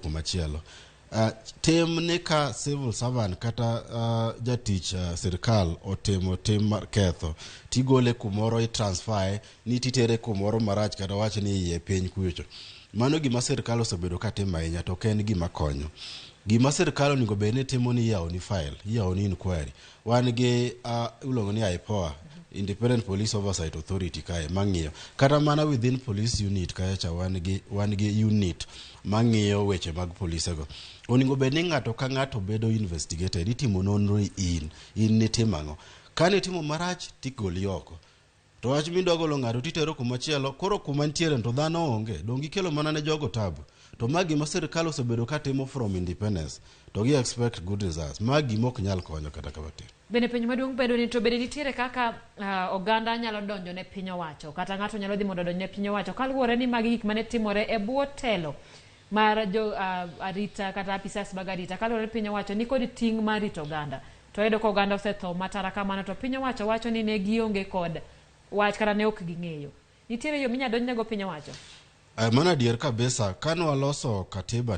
kumachielo. Tem ne ka civil servant kata jatich sirkal otimo tim mar ketho tigole kumoro i transfer ni titere kumoro marach kata wach ni iye piny kucho. Mano gima sirkal osebedo ka timo ahinya to ken gima konyo. Gima sirkal onego bed ni timo ni yawo ni file, yawo ni inquiry. Wan gi ulongo ni IPOA, Independent Police Oversight Authority kae mang'iyo. Kata mana within police unit kae cha wan gi unit mang'iyo weche mag police go. Onego bed ni ng'ato ka ng'ato bedo investigated, itimo nonro in ni timango. Kane timo marach tigoli oko. To wach mindogolo ng'ato titero kumachielo, koro kuma ntiere to dhano onge, dongi kelo mana ne jogo tabu. To magi ma sirkal osebedo ka timo from independence, to gi expect good results. Magi mok nyal konyo kata kabate. Bende penjo maduong' bedo ni to bende nitiere kaka oganda nyalo donjo ne piny owacho kata ng'ato nyalo dhi mondo donjo ne piny owacho kaluwore ni magi gik mane timore e bwo telo mar jo arita kata apisas mag arita kaluwore ni piny owacho ni kod ting' mar rito oganda. To edo ko oganda osetho matara kamano to piny owacho wacho ni ne gionge kod wach kata ne ok ging'eyo. Nitiere yo minya donjnego piny owacho? Mana dier kabisa, kanwa loso katiba